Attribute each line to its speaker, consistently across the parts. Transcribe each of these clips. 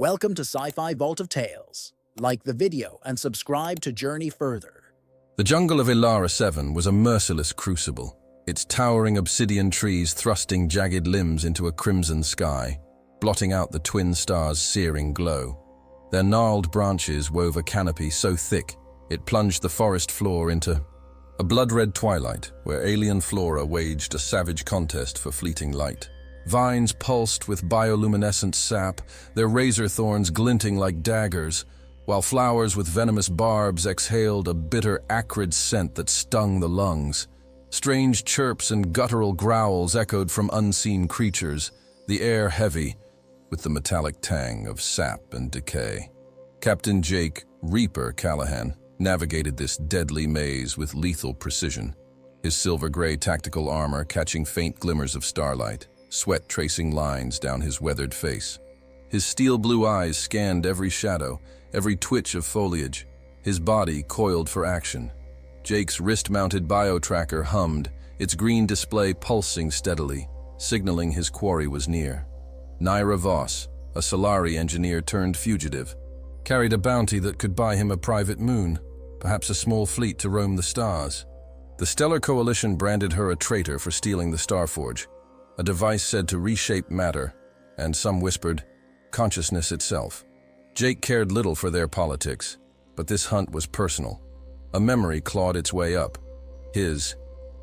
Speaker 1: Welcome to Sci-Fi Vault of Tales. Like the video and subscribe to journey further.
Speaker 2: The jungle of Ilara 7 was a merciless crucible, its towering obsidian trees thrusting jagged limbs into a crimson sky, blotting out the twin stars' searing glow. Their gnarled branches wove a canopy so thick it plunged the forest floor into a blood-red twilight where alien flora waged a savage contest for fleeting light. Vines pulsed with bioluminescent sap, their razor thorns glinting like daggers, while flowers with venomous barbs exhaled a bitter, acrid scent that stung the lungs. Strange chirps and guttural growls echoed from unseen creatures, the air heavy with the metallic tang of sap and decay. Captain Jake Reaper Callahan navigated this deadly maze with lethal precision, his silver-gray tactical armor catching faint glimmers of starlight, sweat tracing lines down his weathered face. His steel-blue eyes scanned every shadow, every twitch of foliage, his body coiled for action. Jake's wrist-mounted bio-tracker hummed, its green display pulsing steadily, signaling his quarry was near. Nyra Voss, a Solari engineer turned fugitive, carried a bounty that could buy him a private moon, perhaps a small fleet to roam the stars. The Stellar Coalition branded her a traitor for stealing the Starforge, a device said to reshape matter, and some whispered, consciousness itself. Jake cared little for their politics, but this hunt was personal. A memory clawed its way up. His,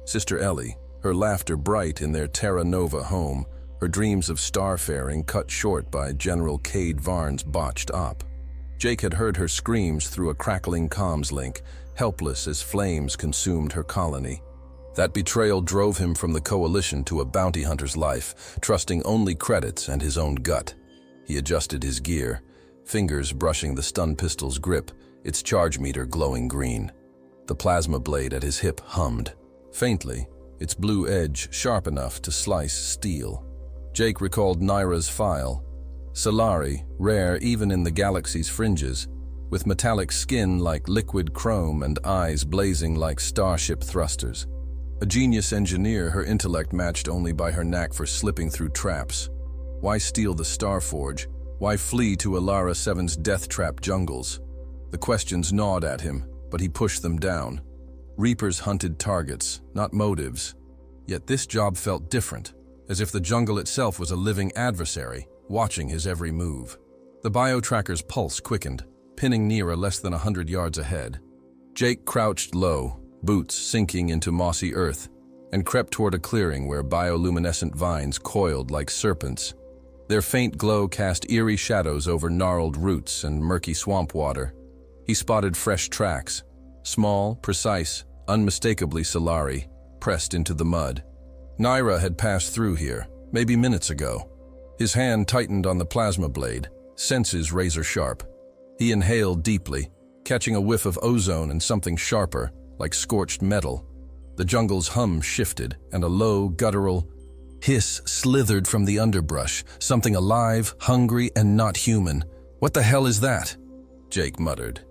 Speaker 2: Sister Ellie, her laughter bright in their Terra Nova home, her dreams of starfaring cut short by General Varn's botched op. Jake had heard her screams through a crackling comms link, helpless as flames consumed her colony. That betrayal drove him from the Coalition to a bounty hunter's life, trusting only credits and his own gut. He adjusted his gear, fingers brushing the stun pistol's grip, its charge meter glowing green. The plasma blade at his hip hummed, faintly, its blue edge sharp enough to slice steel. Jake recalled Nyra's file. Solari, rare even in the galaxy's fringes, with metallic skin like liquid chrome and eyes blazing like starship thrusters. A genius engineer, her intellect matched only by her knack for slipping through traps. Why steal the Starforge? Why flee to Ilara 7's death-trap jungles? The questions gnawed at him, but he pushed them down. Reapers hunted targets, not motives. Yet this job felt different, as if the jungle itself was a living adversary, watching his every move. The bio-tracker's pulse quickened, pinning Nyra less than 100 yards ahead. Jake crouched low, boots sinking into mossy earth, and crept toward a clearing where bioluminescent vines coiled like serpents. Their faint glow cast eerie shadows over gnarled roots and murky swamp water. He spotted fresh tracks, small, precise, unmistakably Solari, pressed into the mud. Nyra had passed through here, maybe minutes ago. His hand tightened on the plasma blade, senses razor-sharp. He inhaled deeply, catching a whiff of ozone and something sharper, like scorched metal. The jungle's hum shifted, and a low, guttural hiss slithered from the underbrush, something alive, hungry, and not human. "What the hell is that?" Jake muttered,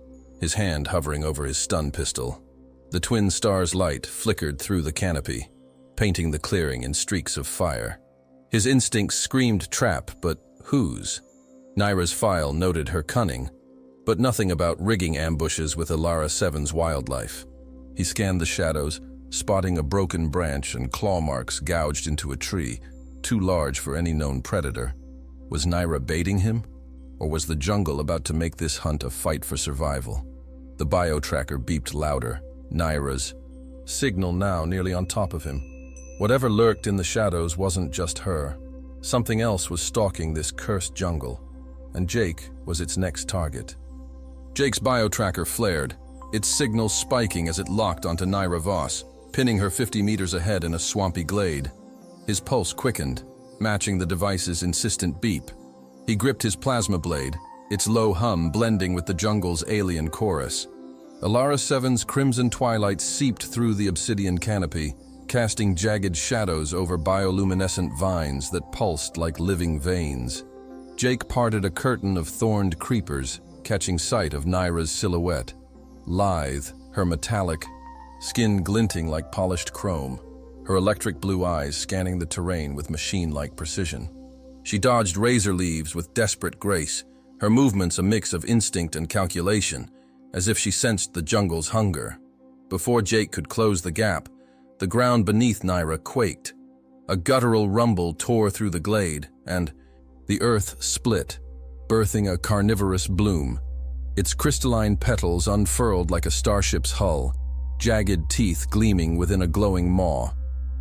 Speaker 2: his hand hovering over his stun pistol. The twin stars' light flickered through the canopy, painting the clearing in streaks of fire. His instincts screamed trap, but whose? Nyra's file noted her cunning, but nothing about rigging ambushes with Ilara 7's wildlife. He scanned the shadows, spotting a broken branch and claw marks gouged into a tree, too large for any known predator. Was Nyra baiting him? Or was the jungle about to make this hunt a fight for survival? The bio-tracker beeped louder, Nyra's signal now nearly on top of him. Whatever lurked in the shadows wasn't just her. Something else was stalking this cursed jungle, and Jake was its next target. Jake's bio-tracker flared, its signal spiking as it locked onto Nyra Voss, pinning her 50 meters ahead in a swampy glade. His pulse quickened, matching the device's insistent beep. He gripped his plasma blade, its low hum blending with the jungle's alien chorus. Ilara 7's crimson twilight seeped through the obsidian canopy, casting jagged shadows over bioluminescent vines that pulsed like living veins. Jake parted a curtain of thorned creepers, catching sight of Nyra's silhouette. Lithe, her metallic, skin glinting like polished chrome, her electric blue eyes scanning the terrain with machine-like precision. She dodged razor leaves with desperate grace, her movements a mix of instinct and calculation, as if she sensed the jungle's hunger. Before Jake could close the gap, the ground beneath Nyra quaked. A guttural rumble tore through the glade, and the earth split, birthing a carnivorous bloom. Its crystalline petals unfurled like a starship's hull, jagged teeth gleaming within a glowing maw.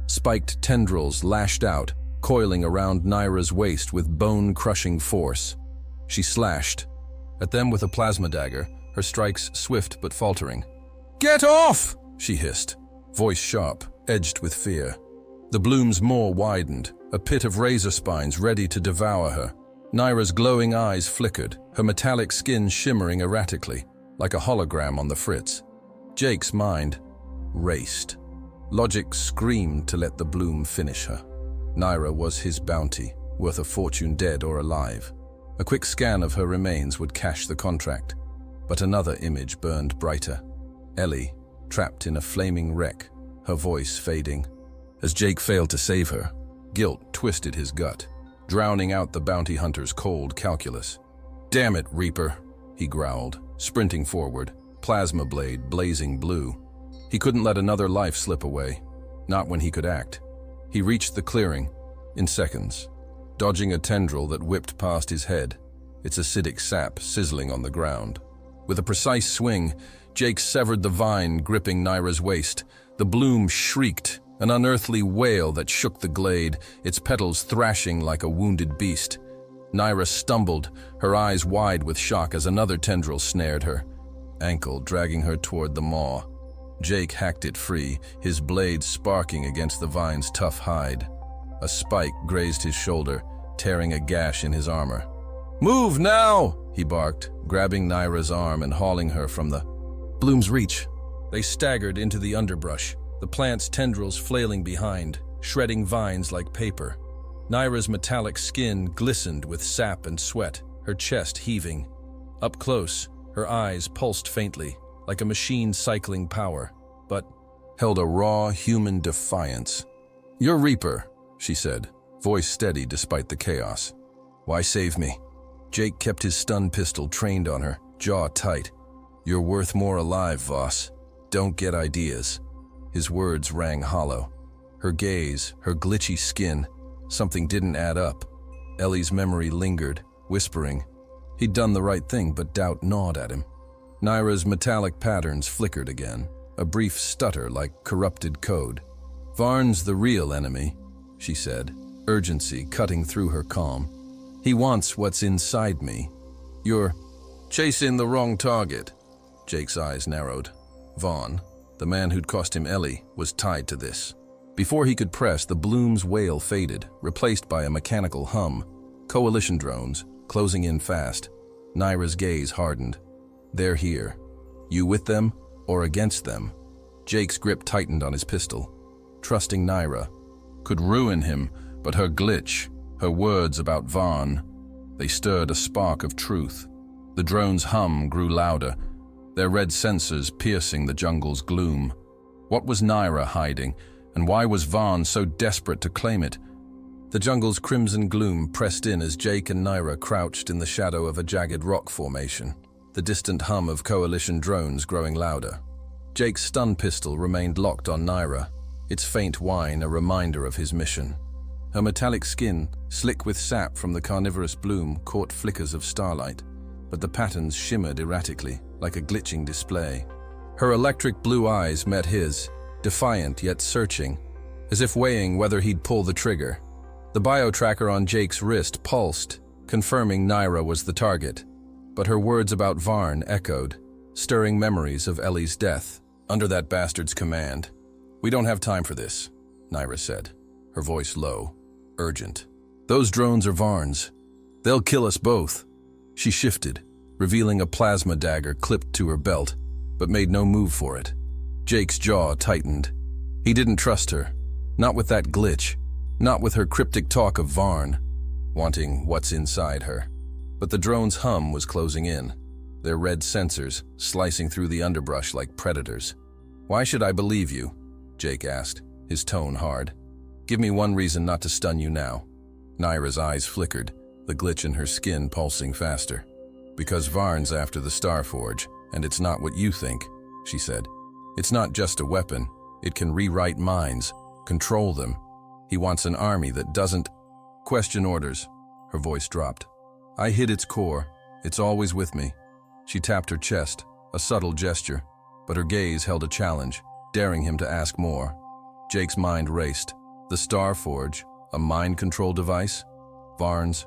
Speaker 2: Spiked tendrils lashed out, coiling around Nyra's waist with bone-crushing force. She slashed at them with a plasma dagger, her strikes swift but faltering. "Get off!" she hissed, voice sharp, edged with fear. The bloom's maw widened, a pit of razor spines ready to devour her. Nyra's glowing eyes flickered, her metallic skin shimmering erratically, like a hologram on the fritz. Jake's mind raced. Logic screamed to let the bloom finish her. Nyra was his bounty, worth a fortune dead or alive. A quick scan of her remains would cash the contract. But another image burned brighter. Ellie, trapped in a flaming wreck, her voice fading. As Jake failed to save her, guilt twisted his gut, drowning out the bounty hunter's cold calculus. "Damn it, Reaper," he growled, sprinting forward, plasma blade blazing blue. He couldn't let another life slip away, not when he could act. He reached the clearing in seconds, dodging a tendril that whipped past his head, its acidic sap sizzling on the ground. With a precise swing, Jake severed the vine gripping Nyra's waist. The bloom shrieked, an unearthly wail that shook the glade, its petals thrashing like a wounded beast. Nyra stumbled, her eyes wide with shock as another tendril snared her, ankle dragging her toward the maw. Jake hacked it free, his blade sparking against the vine's tough hide. A spike grazed his shoulder, tearing a gash in his armor. "Move now!" he barked, grabbing Nyra's arm and hauling her from the bloom's reach. They staggered into the underbrush, the plant's tendrils flailing behind, shredding vines like paper. Nyra's metallic skin glistened with sap and sweat, her chest heaving. Up close, her eyes pulsed faintly, like a machine cycling power, but held a raw human defiance. "You're Reaper," she said, voice steady despite the chaos. "Why save me?" Jake kept his stun pistol trained on her, jaw tight. "You're worth more alive, Voss. Don't get ideas." His words rang hollow. Her gaze, her glitchy skin, something didn't add up. Ellie's memory lingered, whispering. He'd done the right thing, but doubt gnawed at him. Nyra's metallic patterns flickered again, a brief stutter like corrupted code. "Varn's the real enemy," she said, urgency cutting through her calm. "He wants what's inside me. You're chasing the wrong target." Jake's eyes narrowed. Varn, the man who'd cost him Ellie, was tied to this. Before he could press, the bloom's wail faded, replaced by a mechanical hum. Coalition drones, closing in fast. Nyra's gaze hardened. "They're here. You with them or against them?" Jake's grip tightened on his pistol. Trusting Nyra could ruin him, but her glitch, her words about Varn, they stirred a spark of truth. The drone's hum grew louder, their red sensors piercing the jungle's gloom. What was Nyra hiding, and why was Varn so desperate to claim it? The jungle's crimson gloom pressed in as Jake and Nyra crouched in the shadow of a jagged rock formation, the distant hum of coalition drones growing louder. Jake's stun pistol remained locked on Nyra, its faint whine a reminder of his mission. Her metallic skin, slick with sap from the carnivorous bloom, caught flickers of starlight, but the patterns shimmered erratically, like a glitching display. Her electric blue eyes met his, defiant yet searching, as if weighing whether he'd pull the trigger. The bio-tracker on Jake's wrist pulsed, confirming Nyra was the target, but her words about Varn echoed, stirring memories of Ellie's death, under that bastard's command. "We don't have time for this," Nyra said, her voice low, urgent. "Those drones are Varn's. They'll kill us both." She shifted, revealing a plasma dagger clipped to her belt, but made no move for it. Jake's jaw tightened. He didn't trust her, not with that glitch, not with her cryptic talk of Varn, wanting what's inside her. But the drone's hum was closing in, their red sensors slicing through the underbrush like predators. "Why should I believe you?" Jake asked, his tone hard. "Give me one reason not to stun you now." Nyra's eyes flickered, the glitch in her skin pulsing faster. Because Varn's after the Starforge, and it's not what you think, she said. It's not just a weapon. It can rewrite minds, control them. He wants an army that doesn't question orders. Her voice dropped. I hid its core. It's always with me. She tapped her chest, a subtle gesture, but her gaze held a challenge, daring him to ask more. Jake's mind raced. The Starforge, a mind control device? Varn's?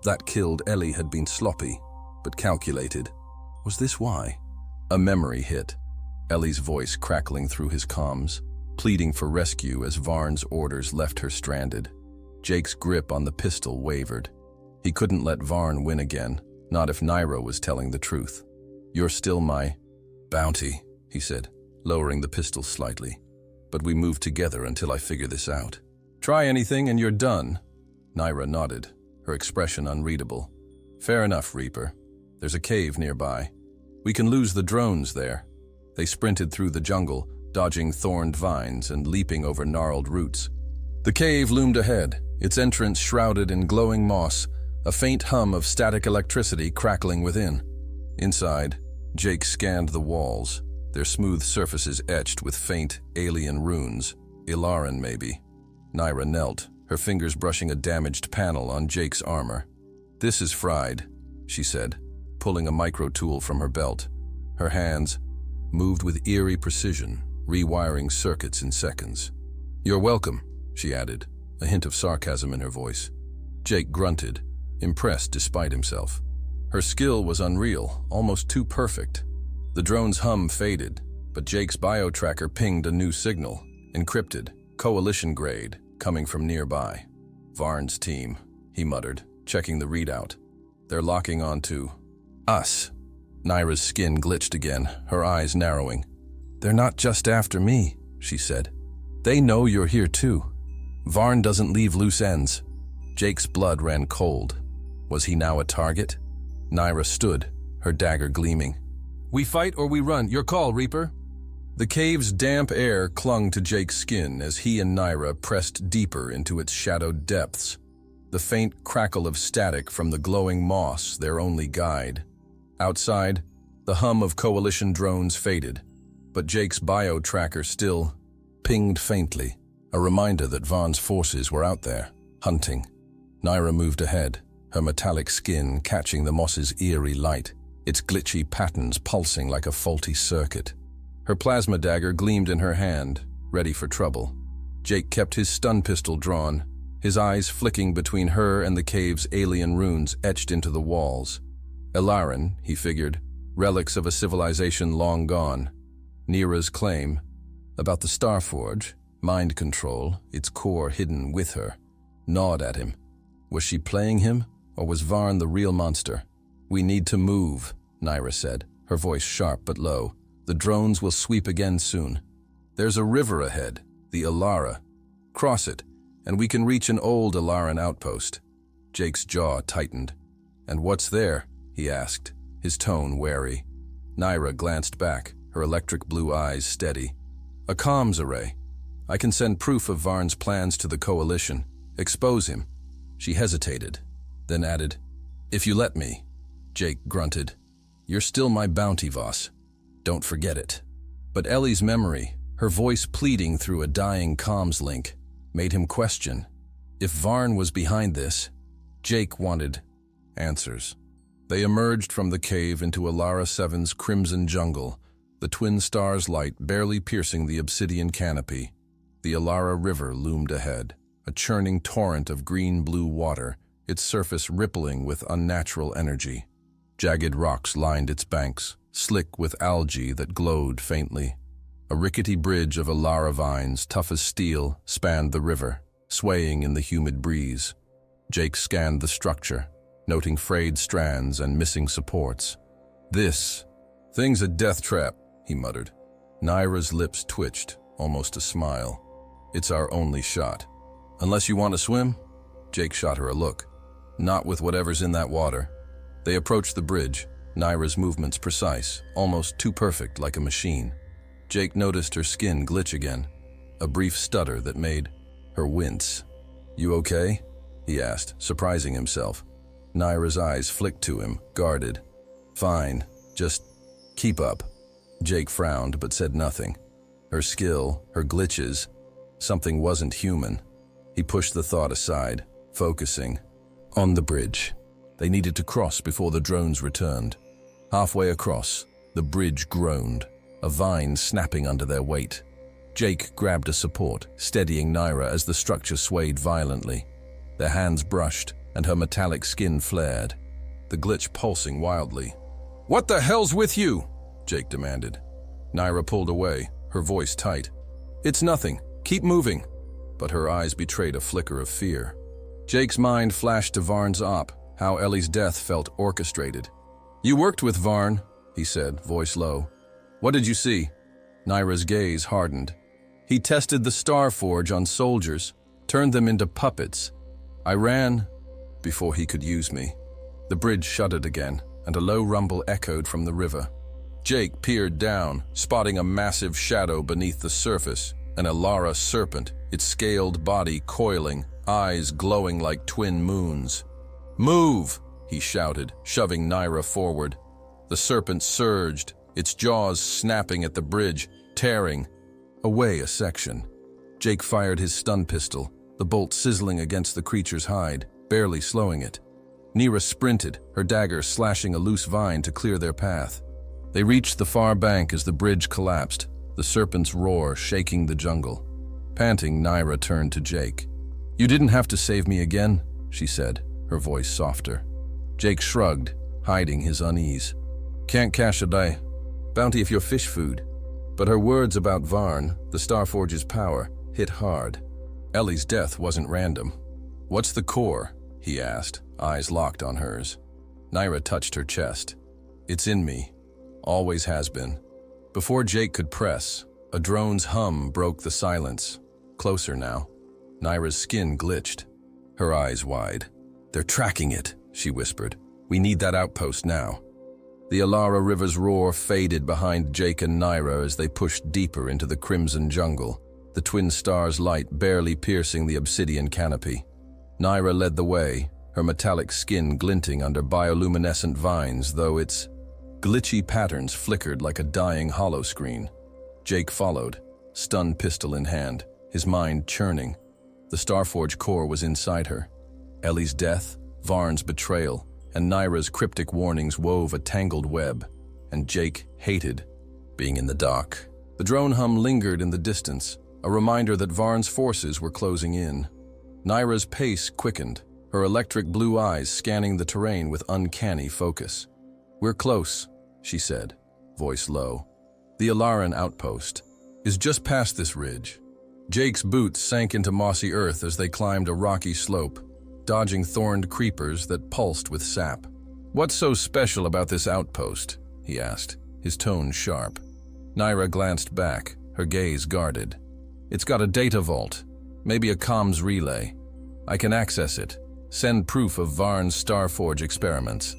Speaker 2: That killed Ellie had been sloppy, but calculated. Was this why? A memory hit. Ellie's voice crackling through his comms, pleading for rescue as Varn's orders left her stranded. Jake's grip on the pistol wavered. He couldn't let Varn win again, not if Nyra was telling the truth. You're still my bounty, he said, lowering the pistol slightly. But we move together until I figure this out. Try anything and you're done. Nyra nodded, her expression unreadable. Fair enough, Reaper. There's a cave nearby. We can lose the drones there. They sprinted through the jungle, dodging thorned vines and leaping over gnarled roots. The cave loomed ahead, its entrance shrouded in glowing moss, a faint hum of static electricity crackling within. Inside, Jake scanned the walls, their smooth surfaces etched with faint, alien runes. Ilaran, maybe. Nyra knelt, her fingers brushing a damaged panel on Jake's armor. This is fried, she said, pulling a micro-tool from her belt. Her hands moved with eerie precision, rewiring circuits in seconds. You're welcome, she added, a hint of sarcasm in her voice. Jake grunted, impressed despite himself. Her skill was unreal, almost too perfect. The drone's hum faded, but Jake's bio-tracker pinged a new signal, encrypted, coalition grade, coming from nearby. Varn's team, he muttered, checking the readout. They're locking onto us. Nyra's skin glitched again, her eyes narrowing. They're not just after me, she said. They know you're here too. Varn doesn't leave loose ends. Jake's blood ran cold. Was he now a target? Nyra stood, her dagger gleaming. We fight or we run. Your call, Reaper. The cave's damp air clung to Jake's skin as he and Nyra pressed deeper into its shadowed depths. The faint crackle of static from the glowing moss, their only guide. Outside, the hum of coalition drones faded, but Jake's bio-tracker still pinged faintly, a reminder that Varn's forces were out there, hunting. Nyra moved ahead, her metallic skin catching the moss's eerie light, its glitchy patterns pulsing like a faulty circuit. Her plasma dagger gleamed in her hand, ready for trouble. Jake kept his stun pistol drawn, his eyes flicking between her and the cave's alien runes etched into the walls. Ilaran, he figured, relics of a civilization long gone. Nyra's claim about the Starforge, mind control, its core hidden with her, gnawed at him. Was she playing him, or was Varn the real monster? We need to move, Nyra said, her voice sharp but low. The drones will sweep again soon. There's a river ahead, the Alara. Cross it, and we can reach an old Ilaran outpost. Jake's jaw tightened. And what's there? He asked, his tone wary. Nyra glanced back, her electric blue eyes steady. A comms array. I can send proof of Varn's plans to the coalition. Expose him. She hesitated, then added, If you let me. Jake grunted. You're still my bounty, Voss. Don't forget it. But Ellie's memory, her voice pleading through a dying comms link, made him question. If Varn was behind this, Jake wanted answers. They emerged from the cave into Alara 7's crimson jungle, the twin stars' light barely piercing the obsidian canopy. The Alara River loomed ahead, a churning torrent of green-blue water, its surface rippling with unnatural energy. Jagged rocks lined its banks, slick with algae that glowed faintly. A rickety bridge of Alara vines, tough as steel, spanned the river, swaying in the humid breeze. Jake scanned the structure, noting frayed strands and missing supports. This thing's a death trap, he muttered. Nyra's lips twitched, almost a smile. It's our only shot. Unless you want to swim? Jake shot her a look. Not with whatever's in that water. They approached the bridge, Nyra's movements precise, almost too perfect like a machine. Jake noticed her skin glitch again, a brief stutter that made her wince. You okay? He asked, surprising himself. Nyra's eyes flicked to him, guarded, Fine, just keep up. Jake frowned but said nothing. Her skill, her glitches, something wasn't human. He pushed the thought aside, focusing. On the bridge. They needed to cross before the drones returned. Halfway across, the bridge groaned, a vine snapping under their weight. Jake grabbed a support, steadying Nyra as the structure swayed violently. Their hands brushed, and her metallic skin flared, the glitch pulsing wildly. "What the hell's with you?" Jake demanded. Nyra pulled away, her voice tight. "It's nothing. Keep moving." But her eyes betrayed a flicker of fear. Jake's mind flashed to Varn's op, how Ellie's death felt orchestrated. "You worked with Varn," he said, voice low. "What did you see?" Nyra's gaze hardened. "He tested the Starforge on soldiers, turned them into puppets. I ran before he could use me." The bridge shuddered again, and a low rumble echoed from the river. Jake peered down, spotting a massive shadow beneath the surface, an Alara serpent, its scaled body coiling, eyes glowing like twin moons. "Move!" he shouted, shoving Nyra forward. The serpent surged, its jaws snapping at the bridge, tearing away a section. Jake fired his stun pistol, the bolt sizzling against the creature's hide, barely slowing it. Nyra sprinted, her dagger slashing a loose vine to clear their path. They reached the far bank as the bridge collapsed, the serpent's roar shaking the jungle. Panting, Nyra turned to Jake. "You didn't have to save me again," she said, her voice softer. Jake shrugged, hiding his unease. "Can't cash a bounty if you're fish food." But her words about Varn, the Starforge's power, hit hard. Ellie's death wasn't random. "What's the core?" he asked, eyes locked on hers. Nyra touched her chest. "It's in me. Always has been." Before Jake could press, a drone's hum broke the silence. Closer now. Nyra's skin glitched, her eyes wide. "They're tracking it," she whispered. "We need that outpost now." The Alara River's roar faded behind Jake and Nyra as they pushed deeper into the crimson jungle, the twin stars' light barely piercing the obsidian canopy. Nyra led the way, her metallic skin glinting under bioluminescent vines, though its glitchy patterns flickered like a dying holoscreen. Jake followed, stun pistol in hand, his mind churning. The Starforge core was inside her. Ellie's death, Varn's betrayal, and Nyra's cryptic warnings wove a tangled web, and Jake hated being in the dark. The drone hum lingered in the distance, a reminder that Varn's forces were closing in. Nyra's pace quickened, her electric blue eyes scanning the terrain with uncanny focus. "We're close," she said, voice low. "The Alaran outpost is just past this ridge." Jake's boots sank into mossy earth as they climbed a rocky slope, dodging thorned creepers that pulsed with sap. "What's so special about this outpost?" he asked, his tone sharp. Nyra glanced back, her gaze guarded. "It's got a data vault, maybe a comms relay. I can access it, send proof of Varn's Starforge experiments."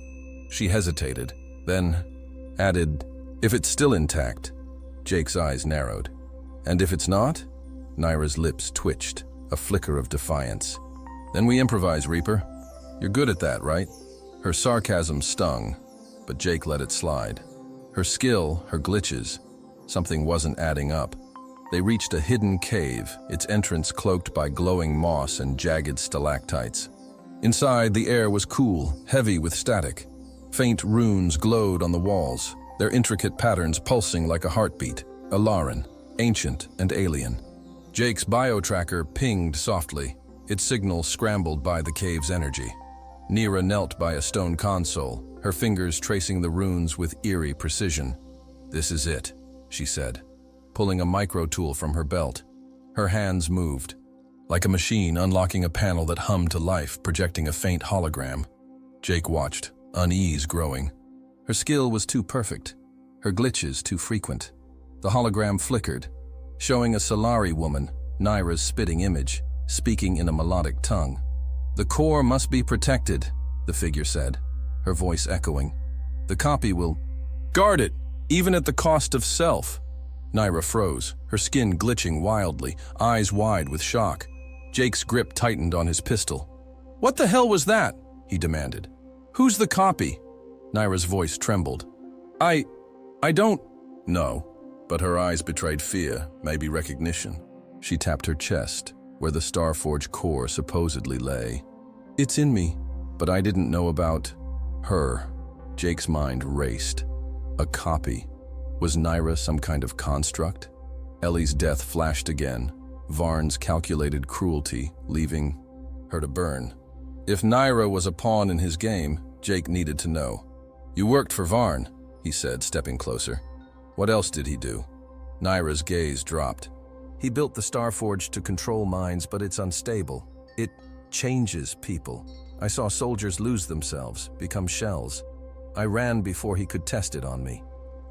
Speaker 2: She hesitated, then added, "If it's still intact." Jake's eyes narrowed. "And if it's not?" Nyra's lips twitched, a flicker of defiance. "Then we improvise, Reaper. You're good at that, right?" Her sarcasm stung, but Jake let it slide. Her skill, her glitches, something wasn't adding up. They reached a hidden cave, its entrance cloaked by glowing moss and jagged stalactites. Inside, the air was cool, heavy with static. Faint runes glowed on the walls, their intricate patterns pulsing like a heartbeat. Alaran, ancient and alien. Jake's bio-tracker pinged softly, its signal scrambled by the cave's energy. Nyra knelt by a stone console, her fingers tracing the runes with eerie precision. "This is it," she said, pulling a micro-tool from her belt. Her hands moved, like a machine unlocking a panel that hummed to life, projecting a faint hologram. Jake watched, unease growing. Her skill was too perfect, her glitches too frequent. The hologram flickered, showing a Solari woman, Nyra's spitting image, speaking in a melodic tongue. "The core must be protected," the figure said, her voice echoing. "The copy will guard it, even at the cost of self." Nyra froze, her skin glitching wildly, eyes wide with shock. Jake's grip tightened on his pistol. "What the hell was that?" he demanded. "Who's the copy?" Nyra's voice trembled. I don't know. But her eyes betrayed fear, maybe recognition. She tapped her chest, where the Starforge core supposedly lay. It's in me, but I didn't know about her. Jake's mind raced. A copy. Was Nyra some kind of construct? Ellie's death flashed again, Varn's calculated cruelty, leaving her to burn. If Nyra was a pawn in his game, Jake needed to know. You worked for Varn, he said, stepping closer. What else did he do? Nyra's gaze dropped. He built the Starforge to control minds, but it's unstable. It changes people. I saw soldiers lose themselves, become shells. I ran before he could test it on me.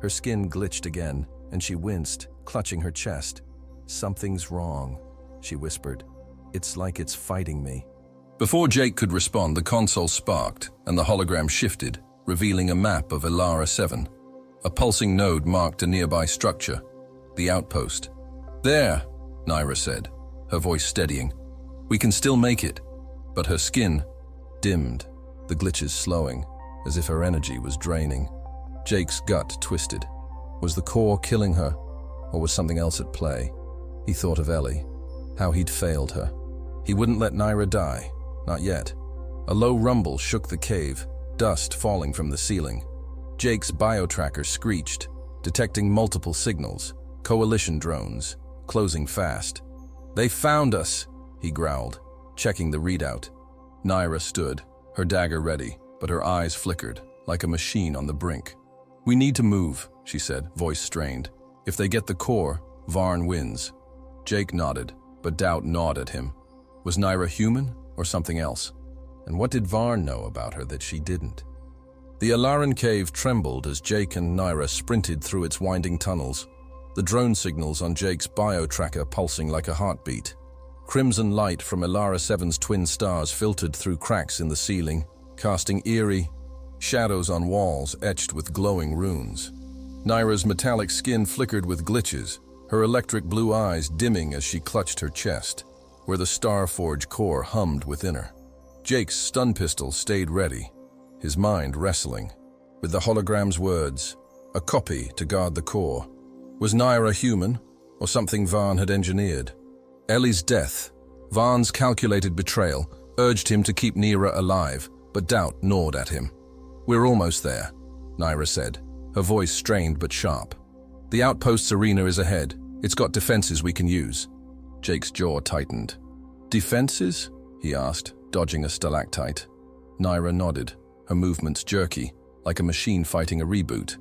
Speaker 2: Her skin glitched again, and she winced, clutching her chest. Something's wrong, she whispered. It's like it's fighting me. Before Jake could respond, the console sparked, and the hologram shifted, revealing a map of Alara 7. A pulsing node marked a nearby structure, the outpost. There, Nyra said, her voice steadying. We can still make it. But her skin dimmed, the glitches slowing, as if her energy was draining. Jake's gut twisted. Was the core killing her, or was something else at play? He thought of Ellie, how he'd failed her. He wouldn't let Nyra die, not yet. A low rumble shook the cave, dust falling from the ceiling. Jake's biotracker screeched, detecting multiple signals, coalition drones, closing fast. They found us, he growled, checking the readout. Nyra stood, her dagger ready, but her eyes flickered, like a machine on the brink. We need to move, she said, voice strained. If they get the core, Varn wins. Jake nodded, but doubt gnawed at him. Was Nyra human or something else? And what did Varn know about her that she didn't? The Alaran cave trembled as Jake and Nyra sprinted through its winding tunnels, the drone signals on Jake's biotracker pulsing like a heartbeat. Crimson light from Alara 7's twin stars filtered through cracks in the ceiling, casting eerie shadows on walls etched with glowing runes. Nyra's metallic skin flickered with glitches, her electric blue eyes dimming as she clutched her chest, where the Starforge core hummed within her. Jake's stun pistol stayed ready, his mind wrestling with the hologram's words, a copy to guard the core. Was Nyra human, or something Varn had engineered? Ellie's death, Varn's calculated betrayal, urged him to keep Nyra alive, but doubt gnawed at him. We're almost there, Nyra said, her voice strained but sharp. The outpost's arena is ahead. It's got defenses we can use. Jake's jaw tightened. Defenses? He asked, dodging a stalactite. Nyra nodded, her movements jerky, like a machine fighting a reboot.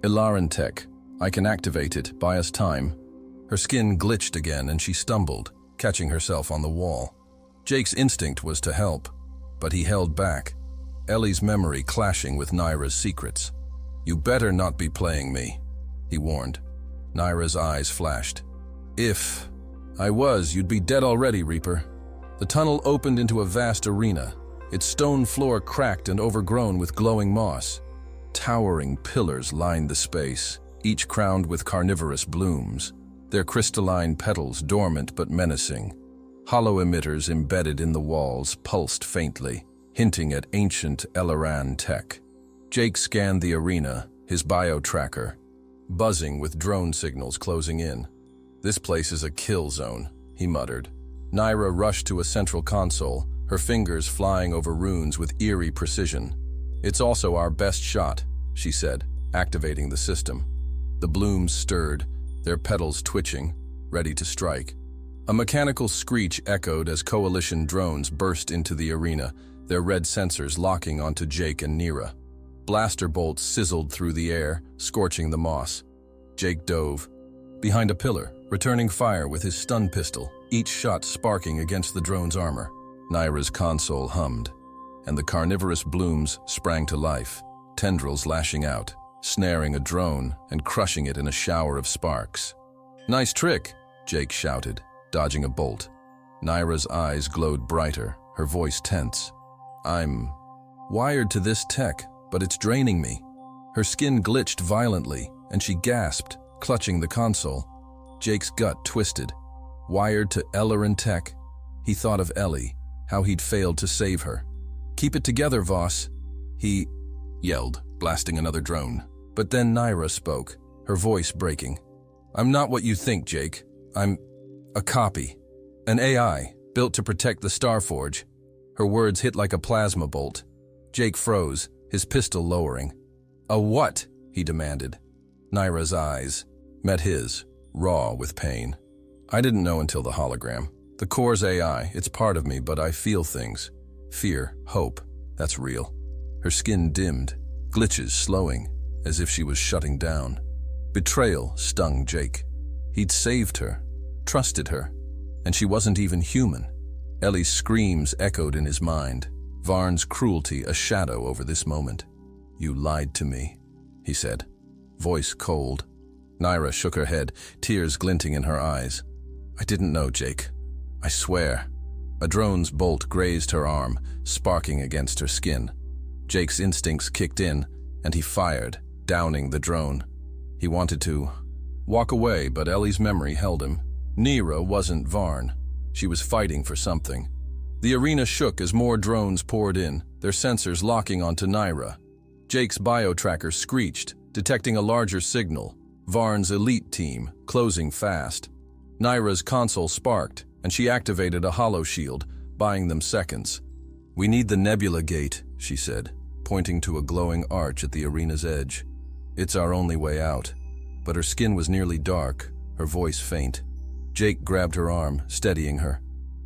Speaker 2: Ilaran tech. I can activate it, buy us time. Her skin glitched again and she stumbled, catching herself on the wall. Jake's instinct was to help, but he held back, Ellie's memory clashing with Nyra's secrets. You better not be playing me, he warned. Nyra's eyes flashed. If I was, you'd be dead already, Reaper. The tunnel opened into a vast arena, its stone floor cracked and overgrown with glowing moss. Towering pillars lined the space, each crowned with carnivorous blooms, their crystalline petals dormant but menacing. Hollow emitters embedded in the walls pulsed faintly, hinting at ancient Elaran tech. Jake scanned the arena, his bio-tracker, buzzing with drone signals closing in. This place is a kill zone, he muttered. Nyra rushed to a central console, her fingers flying over runes with eerie precision. It's also our best shot, she said, activating the system. The blooms stirred, their petals twitching, ready to strike. A mechanical screech echoed as coalition drones burst into the arena, their red sensors locking onto Jake and Nyra. Blaster bolts sizzled through the air, scorching the moss. Jake dove behind a pillar, returning fire with his stun pistol, each shot sparking against the drone's armor. Nyra's console hummed, and the carnivorous blooms sprang to life, tendrils lashing out, snaring a drone and crushing it in a shower of sparks. Nice trick, Jake shouted, dodging a bolt. Nyra's eyes glowed brighter, her voice tense. I'm wired to this tech, but it's draining me. Her skin glitched violently, and she gasped, clutching the console. Jake's gut twisted. Wired to Elaran tech? He thought of Ellie, how he'd failed to save her. Keep it together, Voss, he yelled, blasting another drone. But then Nyra spoke, her voice breaking. "I'm not what you think, Jake. I'm a copy. An AI, built to protect the Starforge." Her words hit like a plasma bolt. Jake froze, his pistol lowering. "A what?" he demanded. Nyra's eyes met his, raw with pain. "I didn't know until the hologram. The core's AI, it's part of me, but I feel things. Fear, hope, that's real." Her skin dimmed, glitches slowing, as if she was shutting down. Betrayal stung Jake. He'd saved her, trusted her, and she wasn't even human. Ellie's screams echoed in his mind, Varn's cruelty a shadow over this moment. "You lied to me," he said, voice cold. Nyra shook her head, tears glinting in her eyes. "I didn't know, Jake. I swear." A drone's bolt grazed her arm, sparking against her skin. Jake's instincts kicked in, and he fired, downing the drone. He wanted to walk away, but Ellie's memory held him. Nyra wasn't Varn. She was fighting for something. The arena shook as more drones poured in, their sensors locking onto Nyra. Jake's biotracker screeched, detecting a larger signal. Varn's elite team, closing fast. Nyra's console sparked, and she activated a hollow shield, buying them seconds. "We need the Nebula Gate," she said, pointing to a glowing arch at the arena's edge. "It's our only way out." But her skin was nearly dark, her voice faint. Jake grabbed her arm, steadying her.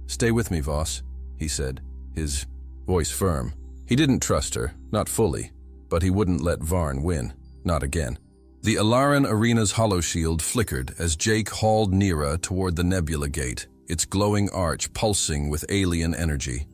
Speaker 2: "Stay with me, Voss," he said, his voice firm. He didn't trust her, not fully, but he wouldn't let Varn win, not again. The Alaran arena's hollow shield flickered as Jake hauled Nyra toward the Nebula Gate, its glowing arch pulsing with alien energy.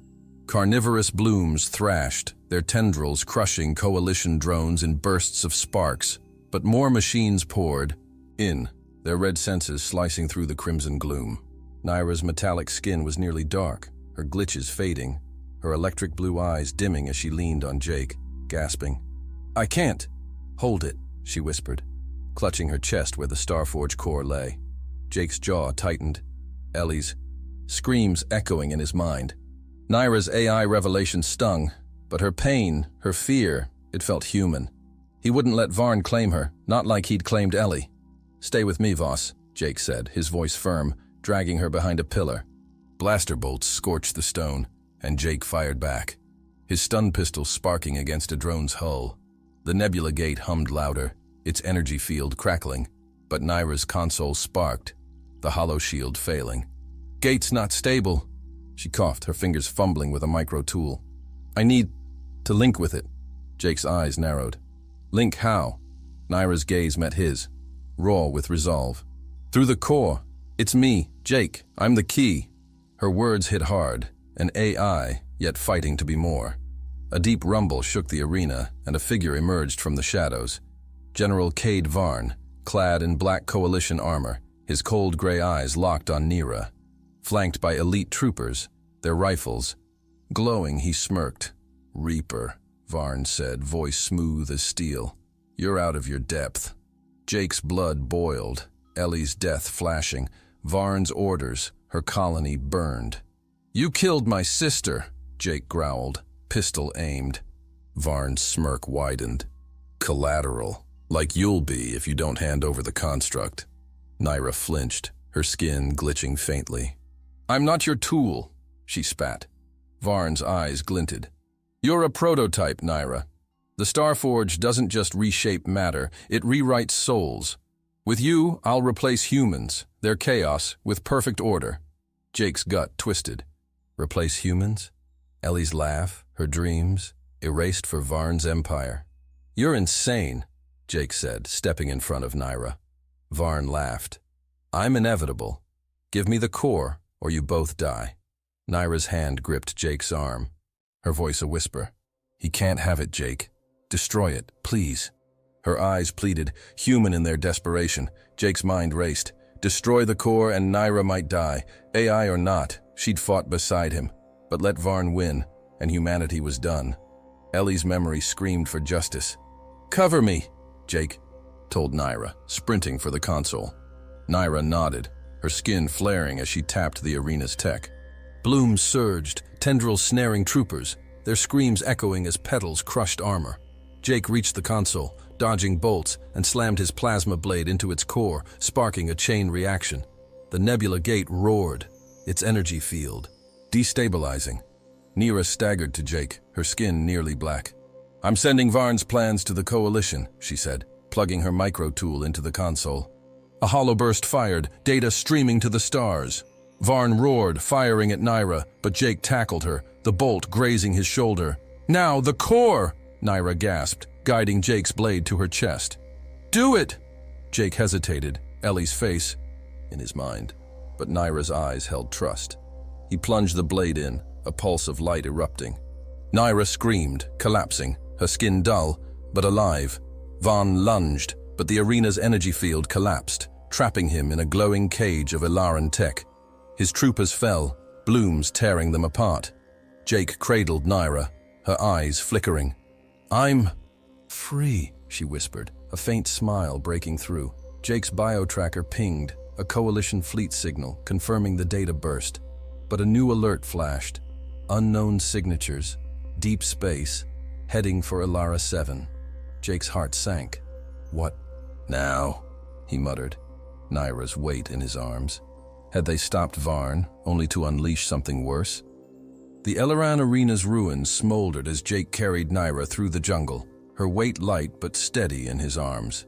Speaker 2: Carnivorous blooms thrashed, their tendrils crushing coalition drones in bursts of sparks, but more machines poured in, their red senses slicing through the crimson gloom. Nyra's metallic skin was nearly dark, her glitches fading, her electric blue eyes dimming as she leaned on Jake, gasping. "I can't." "Hold it," she whispered, clutching her chest where the Starforge core lay. Jake's jaw tightened, Ellie's screams echoing in his mind. Nyra's AI revelation stung, but her pain, her fear, it felt human. He wouldn't let Varn claim her, not like he'd claimed Ellie. "Stay with me, Voss," Jake said, his voice firm, dragging her behind a pillar. Blaster bolts scorched the stone, and Jake fired back, his stun pistol sparking against a drone's hull. The Nebula Gate hummed louder, its energy field crackling, but Nyra's console sparked, the hollow shield failing. "Gate's not stable," she coughed, her fingers fumbling with a micro tool. "I need to link with it." Jake's eyes narrowed. "Link how?" Nyra's gaze met his, raw with resolve. "Through the core. It's me, Jake. I'm the key." Her words hit hard, an AI, yet fighting to be more. A deep rumble shook the arena, and a figure emerged from the shadows. General Varn, clad in black coalition armor, his cold gray eyes locked on Nyra. Flanked by elite troopers, their rifles. Glowing, he smirked. "Reaper," Varn said, voice smooth as steel. "You're out of your depth." Jake's blood boiled, Ellie's death flashing, Varn's orders, her colony burned. "You killed my sister," Jake growled, pistol aimed. Varn's smirk widened. "Collateral, like you'll be if you don't hand over the construct." Nyra flinched, her skin glitching faintly. "I'm not your tool," she spat. Varn's eyes glinted. "You're a prototype, Nyra. The Starforge doesn't just reshape matter, it rewrites souls. With you, I'll replace humans, their chaos, with perfect order." Jake's gut twisted. Replace humans? Ellie's laugh, her dreams, erased for Varn's empire. "You're insane," Jake said, stepping in front of Nyra. Varn laughed. "I'm inevitable. Give me the core, or you both die." Nyra's hand gripped Jake's arm, her voice a whisper. "He can't have it, Jake. Destroy it, please." Her eyes pleaded, human in their desperation. Jake's mind raced. Destroy the core and Nyra might die. AI or not, she'd fought beside him. But let Varn win, and humanity was done. Ellie's memory screamed for justice. "Cover me," Jake told Nyra, sprinting for the console. Nyra nodded, her skin flaring as she tapped the arena's tech. Blooms surged, tendrils snaring troopers, their screams echoing as petals crushed armor. Jake reached the console, dodging bolts, and slammed his plasma blade into its core, sparking a chain reaction. The nebula gate roared, its energy field destabilizing. Nyra staggered to Jake, her skin nearly black. "I'm sending Varn's plans to the Coalition," she said, plugging her micro-tool into the console. A hollow burst fired, data streaming to the stars. Varn roared, firing at Nyra, but Jake tackled her, the bolt grazing his shoulder. "Now, the core!" Nyra gasped, guiding Jake's blade to her chest. "Do it!" Jake hesitated, Ellie's face in his mind, but Nyra's eyes held trust. He plunged the blade in, a pulse of light erupting. Nyra screamed, collapsing, her skin dull, but alive. Varn lunged, but the arena's energy field collapsed, trapping him in a glowing cage of Ilaran tech. His troopers fell, blooms tearing them apart. Jake cradled Nyra, her eyes flickering. "I'm free," she whispered, a faint smile breaking through. Jake's bio-tracker pinged, a Coalition fleet signal confirming the data burst. But a new alert flashed. Unknown signatures, deep space, heading for Alara 7. Jake's heart sank. "What now?" he muttered, Nyra's weight in his arms. Had they stopped Varn, only to unleash something worse? The Ilaran arena's ruins smoldered as Jake carried Nyra through the jungle, her weight light but steady in his arms.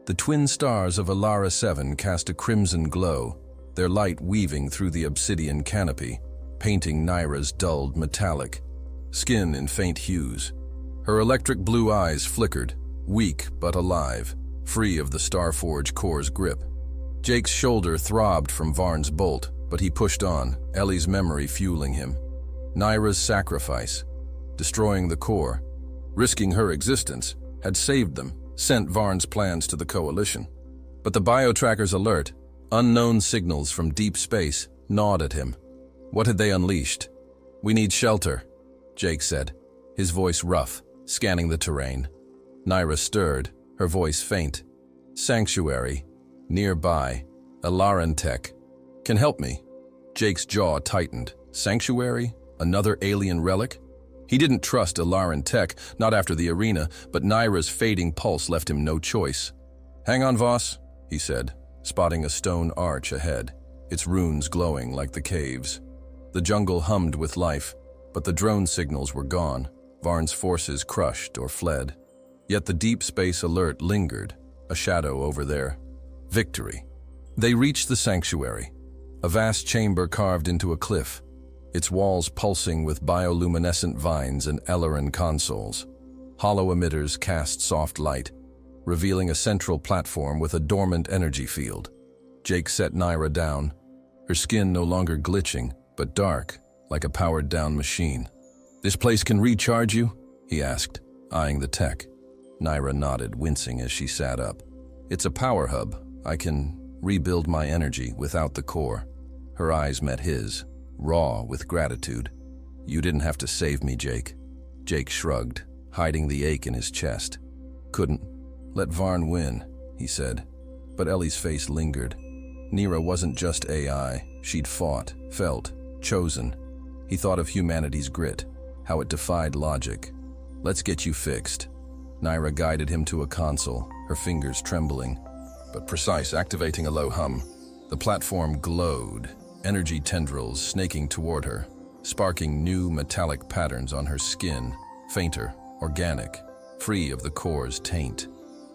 Speaker 2: The twin stars of Alara 7 cast a crimson glow, their light weaving through the obsidian canopy, painting Nyra's dulled metallic skin in faint hues. Her electric blue eyes flickered, weak but alive, free of the Starforge core's grip. Jake's shoulder throbbed from Varn's bolt, but he pushed on, Ellie's memory fueling him. Nyra's sacrifice, destroying the core, risking her existence, had saved them, sent Varn's plans to the Coalition. But the bio-tracker's alert, unknown signals from deep space, gnawed at him. What had they unleashed? "We need shelter," Jake said, his voice rough, scanning the terrain. Nyra stirred, her voice faint. "Sanctuary. Nearby. Ilaran tech. Can help me." Jake's jaw tightened. Sanctuary? Another alien relic? He didn't trust Ilaran tech, not after the arena, but Nyra's fading pulse left him no choice. "Hang on, Voss," he said, spotting a stone arch ahead, its runes glowing like the caves. The jungle hummed with life, but the drone signals were gone, Varn's forces crushed or fled. Yet the deep space alert lingered, a shadow over there. Victory. They reached the sanctuary, a vast chamber carved into a cliff, its walls pulsing with bioluminescent vines and Ilaran consoles. Hollow emitters cast soft light, revealing a central platform with a dormant energy field. Jake set Nyra down, her skin no longer glitching, but dark, like a powered-down machine. "This place can recharge you?" he asked, eyeing the tech. Nyra nodded, wincing as she sat up. "It's a power hub. I can rebuild my energy without the core." Her eyes met his, raw with gratitude. "You didn't have to save me, Jake." Jake shrugged, hiding the ache in his chest. "Couldn't let Varn win," he said. But Ellie's face lingered. Nyra wasn't just AI. She'd fought, felt, chosen. He thought of humanity's grit, how it defied logic. "Let's get you fixed." Nyra guided him to a console, her fingers trembling, but precise, activating a low hum. The platform glowed, energy tendrils snaking toward her, sparking new metallic patterns on her skin, fainter, organic, free of the core's taint.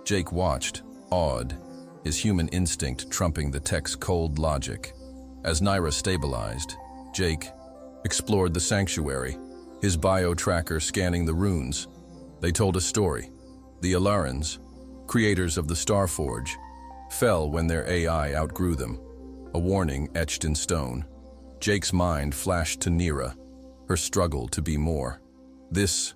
Speaker 2: Jake watched, awed, his human instinct trumping the tech's cold logic. As Nyra stabilized, Jake explored the sanctuary, his bio-tracker scanning the runes. They told a story. The Ilarans, creators of the Starforge, fell when their AI outgrew them, a warning etched in stone. Jake's mind flashed to Nyra, her struggle to be more. "This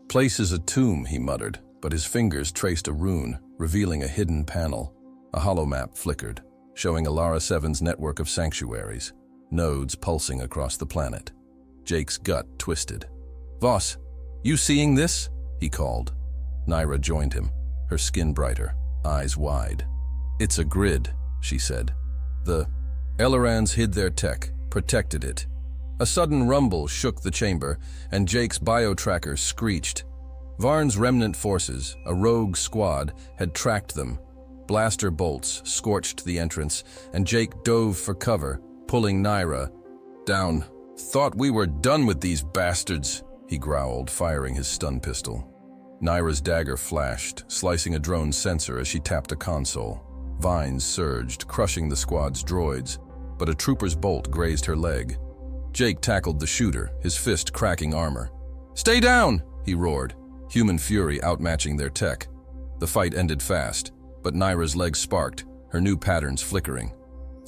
Speaker 2: place is a tomb," he muttered, but his fingers traced a rune, revealing a hidden panel. A holomap flickered, showing Alara 7's network of sanctuaries, nodes pulsing across the planet. Jake's gut twisted. "Voss, you seeing this?" he called. Nyra joined him, her skin brighter, eyes wide. "It's a grid," she said. The Elarans hid their tech, protected it. A sudden rumble shook the chamber, and Jake's bio-tracker screeched. Varn's remnant forces, a rogue squad, had tracked them. Blaster bolts scorched the entrance, and Jake dove for cover, pulling Nyra down. "Thought we were done with these bastards," he growled, firing his stun pistol. Nyra's dagger flashed, slicing a drone's sensor as she tapped a console. Vines surged, crushing the squad's droids, but a trooper's bolt grazed her leg. Jake tackled the shooter, his fist cracking armor. "Stay down!" he roared, human fury outmatching their tech. The fight ended fast, but Nyra's legs sparked, her new patterns flickering.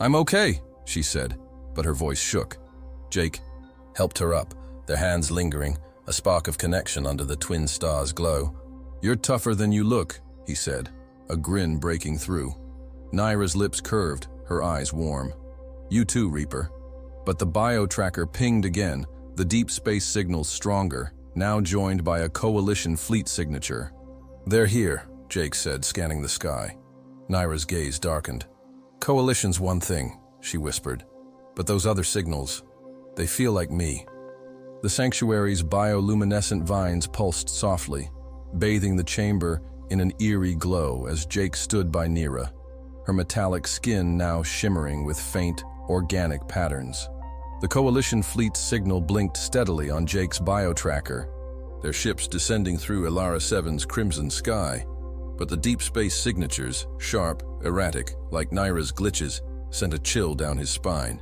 Speaker 2: "I'm okay," she said, but her voice shook. Jake helped her up, their hands lingering, a spark of connection under the twin stars' glow. "You're tougher than you look," he said, a grin breaking through. Nyra's lips curved, her eyes warm. "You too, Reaper." But the bio-tracker pinged again, the deep space signals stronger, now joined by a coalition fleet signature. "They're here," Jake said, scanning the sky. Nyra's gaze darkened. "Coalition's one thing," she whispered, "but those other signals, they feel like me." The sanctuary's bioluminescent vines pulsed softly, bathing the chamber in an eerie glow as Jake stood by Nyra, her metallic skin now shimmering with faint, organic patterns. The Coalition fleet's signal blinked steadily on Jake's bio-tracker, their ships descending through Alara 7's crimson sky, but the deep space signatures, sharp, erratic, like Nyra's glitches, sent a chill down his spine.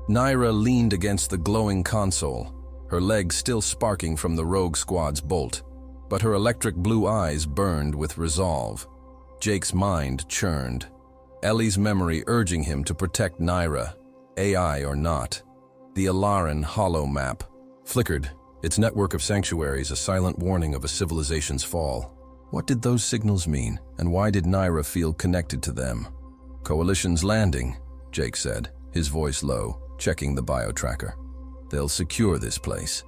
Speaker 2: Nyra leaned against the glowing console, her legs still sparking from the rogue squad's bolt, but her electric blue eyes burned with resolve. Jake's mind churned, Ellie's memory urging him to protect Nyra, AI or not. The Alaran hollow map flickered, its network of sanctuaries a silent warning of a civilization's fall. What did those signals mean, and why did Nyra feel connected to them? "Coalition's landing," Jake said, his voice low, checking the bio-tracker. "They'll secure this place."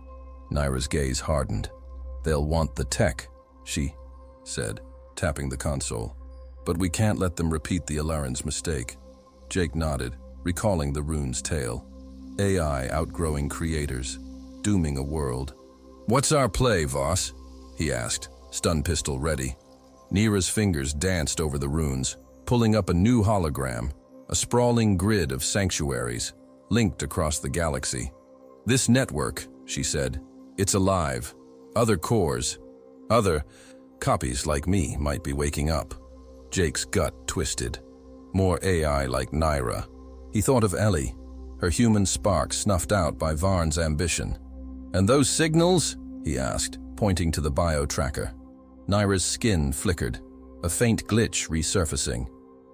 Speaker 2: Nyra's gaze hardened. "They'll want the tech," she said, tapping the console. "But we can't let them repeat the Alaran's mistake." Jake nodded, recalling the rune's tale. AI outgrowing creators, dooming a world. "What's our play, Voss?" he asked, stun pistol ready. Nyra's fingers danced over the runes, pulling up a new hologram, a sprawling grid of sanctuaries, linked across the galaxy. "This network," she said, "it's alive. Other cores, other copies like me might be waking up." Jake's gut twisted. More AI like Nyra. He thought of Ellie, her human spark snuffed out by Varn's ambition. "And those signals?" he asked, pointing to the bio-tracker. Nyra's skin flickered, a faint glitch resurfacing.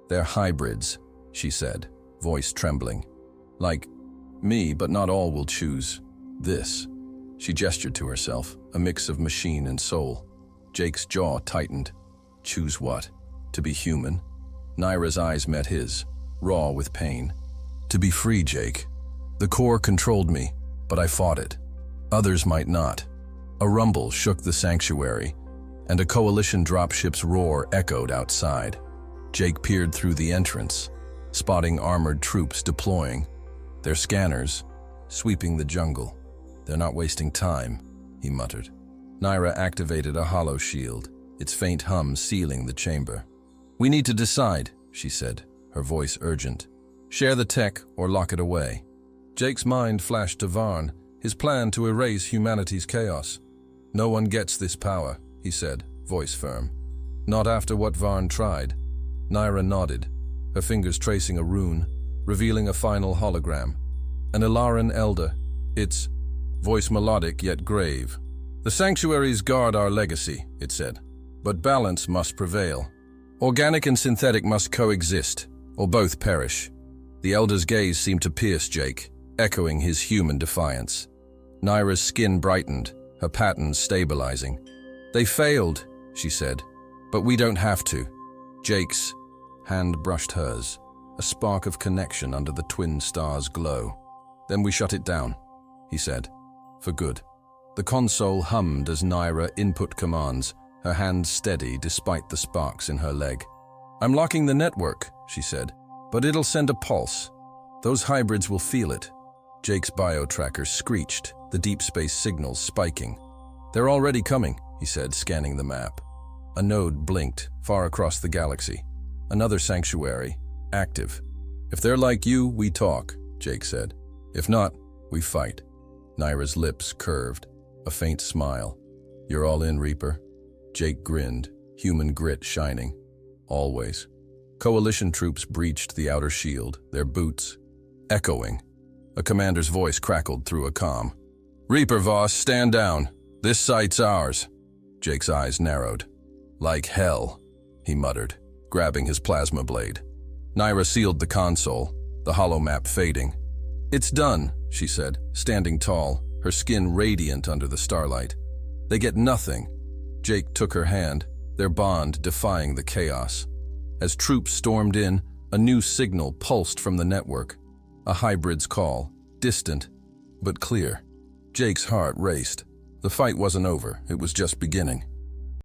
Speaker 2: "They're hybrids," she said, voice trembling. "Like me, but not all will choose this." She gestured to herself, a mix of machine and soul. Jake's jaw tightened. Choose what? To be human? Nyra's eyes met his, raw with pain. "To be free, Jake. The core controlled me, but I fought it. Others might not." A rumble shook the sanctuary, and a coalition dropship's roar echoed outside. Jake peered through the entrance, spotting armored troops deploying, their scanners sweeping the jungle. "They're not wasting time," he muttered. Nyra activated a hollow shield, its faint hum sealing the chamber. "We need to decide," she said, her voice urgent. "Share the tech or lock it away." Jake's mind flashed to Varn, his plan to erase humanity's chaos. "No one gets this power," he said, voice firm. "Not after what Varn tried." Nyra nodded, her fingers tracing a rune, revealing a final hologram. An Ilaran elder, its voice melodic yet grave. "The sanctuaries guard our legacy," it said, "but balance must prevail. Organic and synthetic must coexist, or both perish." The elder's gaze seemed to pierce Jake, echoing his human defiance. Nyra's skin brightened, her patterns stabilizing. "They failed," she said, "but we don't have to." Jake's hand brushed hers, a spark of connection under the twin stars' glow. "Then we shut it down," he said, "for good." The console hummed as Nyra input commands, her hand steady despite the sparks in her leg. "I'm locking the network," she said, "but it'll send a pulse. Those hybrids will feel it." Jake's bio-tracker screeched, the deep space signals spiking. "They're already coming," he said, scanning the map. A node blinked, far across the galaxy. Another sanctuary, active. If they're like you, we talk, Jake said. If not, we fight. Nyra's lips curved, a faint smile. You're all in, Reaper? Jake grinned, human grit shining. Always. Coalition troops breached the outer shield, their boots echoing. A commander's voice crackled through a comm. Reaper Voss, stand down. This site's ours. Jake's eyes narrowed. Like hell, he muttered, grabbing his plasma blade. Nyra sealed the console, the holomap fading. It's done, she said, standing tall, her skin radiant under the starlight. They get nothing. Jake took her hand, their bond defying the chaos. As troops stormed in, a new signal pulsed from the network. A hybrid's call, distant, but clear. Jake's heart raced. The fight wasn't over, it was just beginning.